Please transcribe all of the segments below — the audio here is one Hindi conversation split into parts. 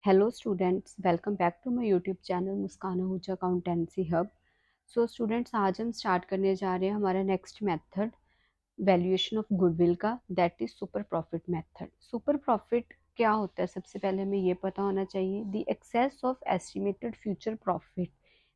Hello students, welcome back to my YouTube channel Muskan Ahuja accountancy hub. So students, आज हम स्टार्ट करने जा रहे हैं हमारा next method valuation of goodwill का, that is super profit method. Super profit क्या होता है? सबसे पहले हमें ये पता होना चाहिए, the excess of estimated future profit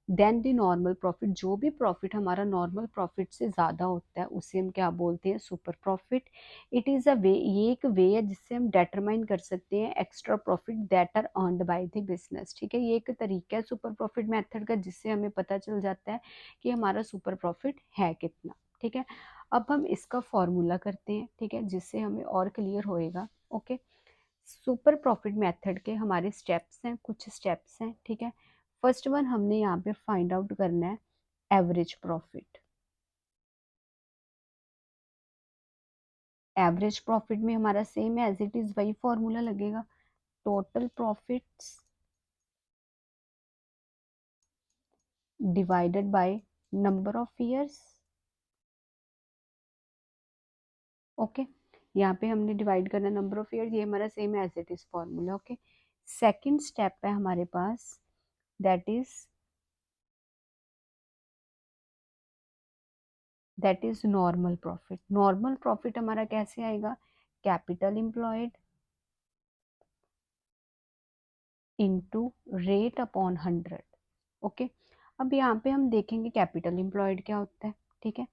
than the normal profit. जो भी प्रॉफिट हमारा नॉर्मल प्रॉफिट से ज़्यादा होता है उसे हम क्या बोलते हैं? Super profit. It is a way, ये एक वे है जिससे हम डिटरमाइन कर सकते हैं extra profit that are earned by the business. ठीक है, ये एक तरीका है सुपर प्रॉफिट मेथड का जिससे हमें पता चल जाता है कि हमारा सुपर प्रॉफिट है कितना। ठीक है, अब हम इसका फॉर्मूला करते हैं, ठीक है, जिससे हमें और क्लियर होएगा। ओके, सुपर प्रॉफिट मेथड के हमारे स्टेप्स हैं, कुछ स्टेप्स हैं। ठीक है, फर्स्ट वन हमने यहाँ पे फाइंड आउट करना है एवरेज प्रॉफिट। एवरेज प्रॉफिट में हमारा सेम एज इट इज वही फॉर्मूला लगेगा, total profits divided by number of years. Okay, यहाँ पे हमने डिवाइड करना नंबर ऑफ ईयर, ये हमारा same as it is formula. Okay, second step है हमारे पास, that is normal profit. Normal profit हमारा कैसे आएगा? Capital employed into rate upon 100। Okay, अब यहाँ पे हम देखेंगे कैपिटल एम्प्लॉयड क्या होता है। ठीक है,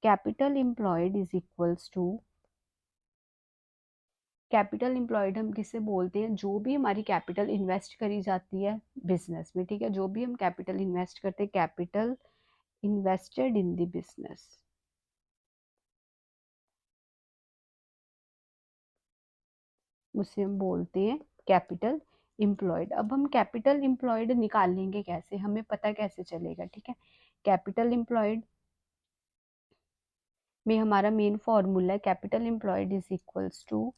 capital employed is equals to, capital employed हम किसे बोलते हैं? जो भी हमारी कैपिटल इन्वेस्ट करी जाती है बिजनेस में। ठीक है, जो भी हम कैपिटल इन्वेस्ट करते हैं, capital invested in the business, उसे हम बोलते हैं कैपिटल एम्प्लॉयड। अब हम कैपिटल एम्प्लॉयड निकालेंगे कैसे, हमें पता कैसे चलेगा? ठीक है, कैपिटल एम्प्लॉयड में हमारा मेन फॉर्मूला है capital employed is equals to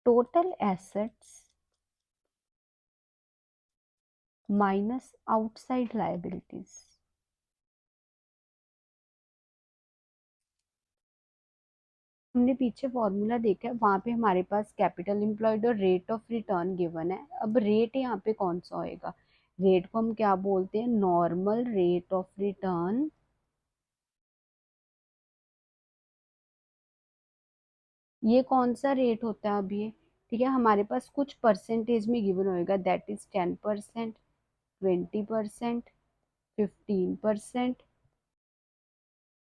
total assets minus outside liabilities. हमने पीछे फॉर्मूला देखा है, वहां पे हमारे पास कैपिटल एम्प्लॉयड और रेट ऑफ रिटर्न गिवन है। अब रेट यहाँ पे कौन सा होएगा? रेट को हम क्या बोलते हैं? Normal rate of return. ये कौन सा रेट होता है? अब ये, ठीक है, हमारे पास कुछ परसेंटेज में गिवन होएगा, दैट इज 10%, 20%, 15%।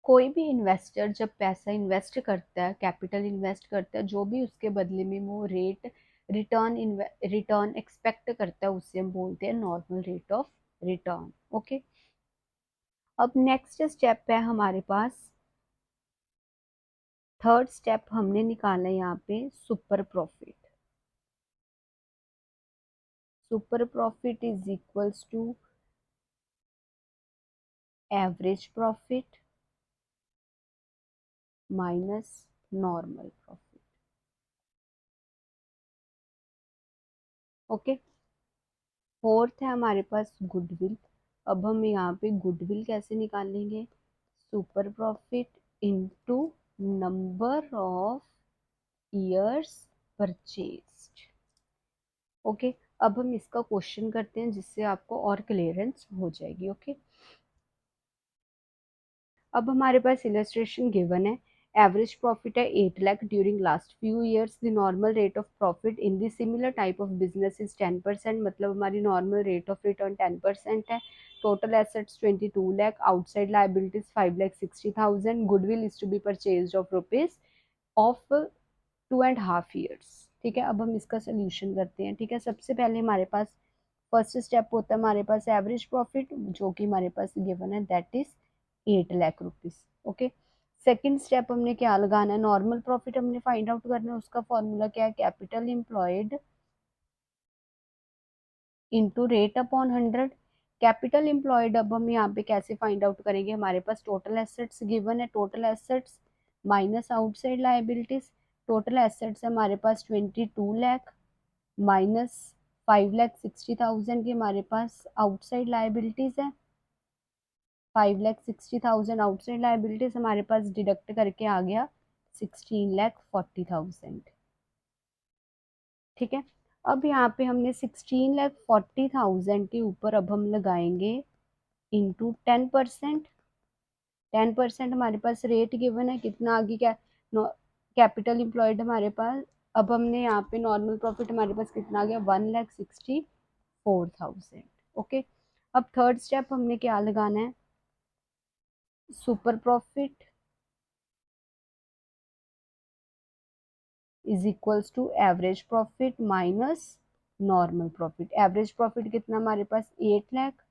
कोई भी इन्वेस्टर जब पैसा इन्वेस्ट करता है, कैपिटल इन्वेस्ट करता है, जो भी उसके बदले में वो रेट रिटर्न एक्सपेक्ट करता है उसे हम बोलते हैं normal rate of return. Okay, अब नेक्स्ट स्टेप है हमारे पास, थर्ड स्टेप हमने निकाला है यहाँ पे super profit. Super profit is equals to average profit minus normal profit. Okay, fourth है हमारे पास गुडविल। अब हम यहाँ पे गुडविल कैसे निकालेंगे? Super profit into number of years purchased. Okay, अब हम इसका क्वेश्चन करते हैं जिससे आपको और क्लियरेंस हो जाएगी। ओके, अब हमारे पास इलस्ट्रेशन गिवन है, एवरेज प्रॉफिट है 8 lakh during last few years. The normal rate of profit in the similar type of business is 10%, मतलब हमारी नॉर्मल रेट ऑफ रिटर्न 10% है। Total assets 22 lakh, outside liabilities 5,60,000, goodwill is to be purchase of rupees of 2.5 years। ठीक है, अब हम इसका सोल्यूशन करते हैं। ठीक है, सबसे पहले हमारे पास फर्स्ट स्टेप होता है हमारे पास एवरेज प्रॉफिट, जो कि हमारे पास गिवन है, that is 8 lakh rupees. Okay, second step हमने क्या लगाना है? नॉर्मल प्रॉफिट हमने फाइंड आउट करना है, उसका फॉर्मूला क्या है? Capital employed into rate upon 100। Capital employed अब हम यहाँ पे कैसे फाइंड आउट करेंगे? हमारे पास टोटल एसेट्स गिवन है, total assets minus outside liabilities. Total assets हमारे पास 22 लाख माइनस 5,60,000 की हमारे पास आउटसाइड लाइबिलिटीज है। 5,60,000 आउटसाइड लाइबिलिटीज हमारे पास डिडक्ट करके आ गया 16,40,000। ठीक है। अब यहाँ पे हमने 16,40,000 के ऊपर अब हम लगाएंगे इंटू 10%। 10% हमारे पास रेट गिवन है, कितना आगे क्या कैपिटल एम्प्लॉयड हमारे पास। अब हमने यहाँ पे नॉर्मल प्रॉफिट हमारे पास कितना आ गया, 1,64,000। ओके। अब थर्ड स्टेप हमने क्या लगाना है, super profit is equals to average profit minus normal profit. Average profit कितना हमारे पास 8 लाख,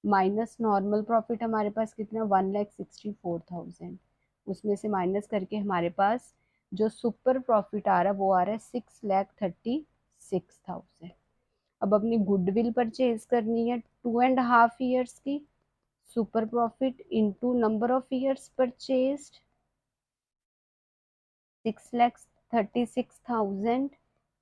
माइनस नॉर्मल प्रॉफिट हमारे पास कितना 1,64,000। उसमें से माइनस करके हमारे पास जो सुपर प्रॉफिट आ रहा है वो आ रहा है 6,36,000। अब अपनी गुडविल परचेज करनी है 2.5 ईयर्स की। Super profit into number of years purchased 6,36,000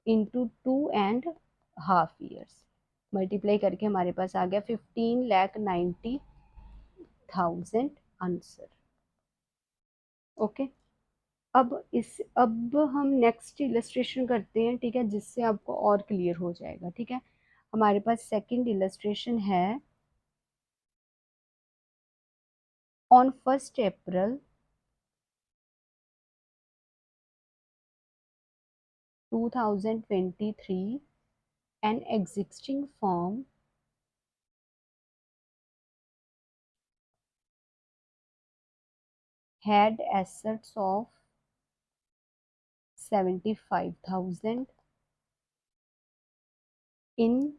into 2.5 years multiply करके हमारे पास आ गया 15,90,000 आंसर। ओके। अब हम नेक्स्ट इलस्ट्रेशन करते हैं, ठीक है, जिससे आपको और क्लियर हो जाएगा। ठीक है, हमारे पास सेकंड इलस्ट्रेशन है। On 1st April 2023 an existing firm had assets of 75,000 in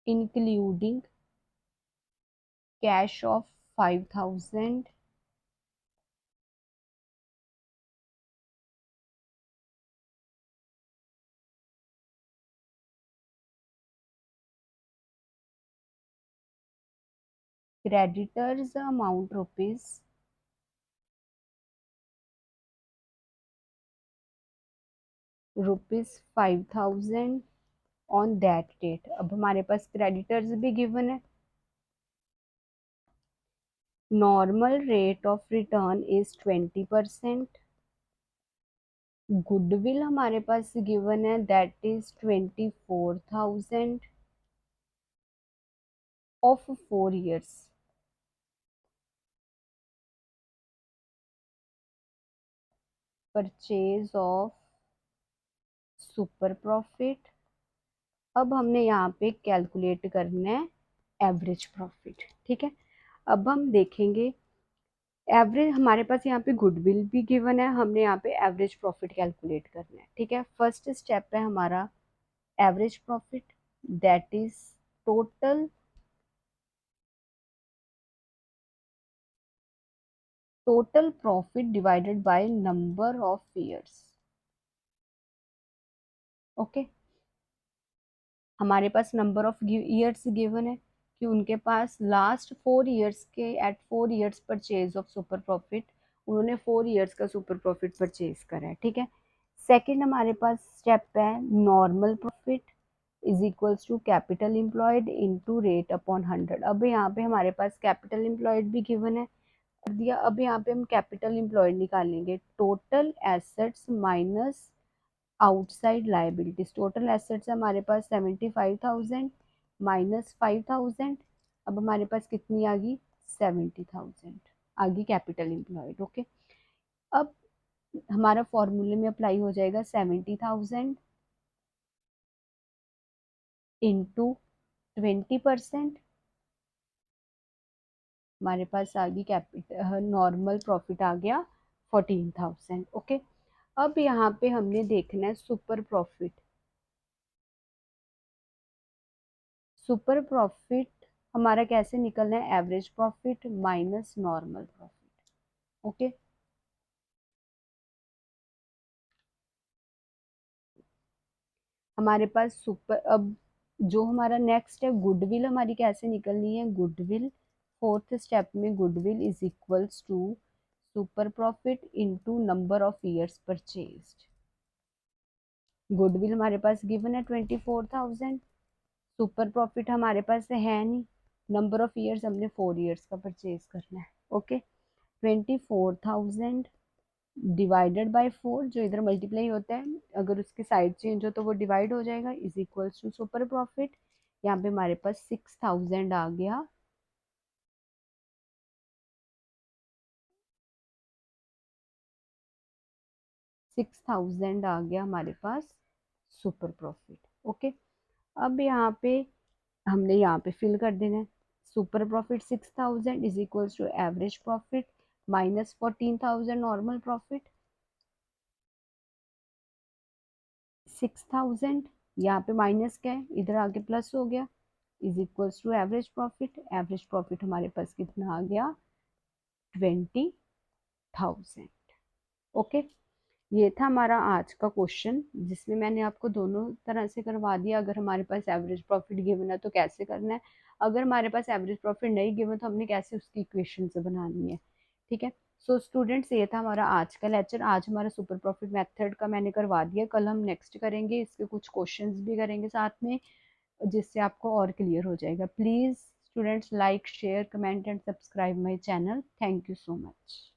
including cash of 5,000, creditors amount rupees 5,000 on that date. अब हमारे पास क्रेडिटर्स भी गिवन है। Normal rate of return is 20%। Goodwill हमारे पास गिवन है that is 24,000 of 4 years। Purchase of super profit. अब हमने यहाँ पे कैलकुलेट करना है एवरेज प्रॉफिट। ठीक है, अब हम देखेंगे एवरेज, हमारे पास यहाँ पे गुडविल भी गिवन है, हमने यहाँ पे एवरेज प्रॉफिट कैलकुलेट करना है। ठीक है, फर्स्ट स्टेप है हमारा average profit that is total profit divided by number of years. Okay, हमारे पास नंबर ऑफ ईयर्स गिवन है कि उनके पास लास्ट 4 years के at 4 years purchase of super profit, उन्होंने 4 years का सुपर प्रॉफिट परचेज करा है। ठीक है, सेकंड हमारे पास स्टेप है normal profit is equals to capital employed into rate upon 100। अब यहाँ पे हमारे पास कैपिटल एम्प्लॉयड भी गिवन है, कर दिया। अब यहाँ पे हम कैपिटल एम्प्लॉयड निकालेंगे, total assets minus outside liabilities. Total assets हमारे पास 75,000 माइनस 5,000। अब हमारे पास कितनी आ गई 70,000 आ गई कैपिटल एम्प्लॉयड। ओके, अब हमारा फॉर्मूले में अप्लाई हो जाएगा 70,000 इंटू 20%। हमारे पास आ गई कैपिटल नॉर्मल प्रॉफिट आ गया 14,000। ओके, अब यहाँ पे हमने देखना है सुपर प्रॉफिट। सुपर प्रॉफिट हमारा कैसे निकलना है, average profit minus normal profit. Okay, हमारे पास सुपर, अब जो हमारा नेक्स्ट है गुडविल हमारी कैसे निकलनी है। गुडविल फोर्थ स्टेप में goodwill is equals to super profit into number of years purchased. Goodwill हमारे पास गिवन है 24,000, सुपर प्रॉफिट हमारे पास है नहीं, नंबर ऑफ ईयर्स हमने 4 years का परचेज करना है। ओके, 24,000 डिवाइडेड बाय 4, जो इधर मल्टीप्लाई होता है, अगर उसकी साइड चेंज हो तो वो डिवाइड हो जाएगा, is equals to super profit. यहाँ पे हमारे पास 6000 आ गया, 6000 आ गया हमारे पास सुपर प्रॉफिट। ओके, अब यहाँ पे हमने यहाँ पे फिल कर देना है। Super profit 6000 is equals to average profit minus 14000 normal profit. 6000 यहाँ पे माइनस क्या है, इधर आके प्लस हो गया, is equals to average profit. Average profit हमारे पास कितना आ गया, 20,000। ओके, ये था हमारा आज का क्वेश्चन, जिसमें मैंने आपको दोनों तरह से करवा दिया। अगर हमारे पास एवरेज प्रॉफिट गिवन है तो कैसे करना है, अगर हमारे पास एवरेज प्रॉफिट नहीं गिवन तो हमने कैसे उसकी इक्वेशन से बनानी है। ठीक है, सो स्टूडेंट्स, ये था हमारा आज का लेक्चर। आज हमारा सुपर प्रॉफिट मेथड का मैंने करवा दिया, कल हम नेक्स्ट करेंगे, इसके कुछ क्वेश्चंस भी करेंगे साथ में, जिससे आपको और क्लियर हो जाएगा। Please students, like share comment and subscribe my channel. Thank you so much.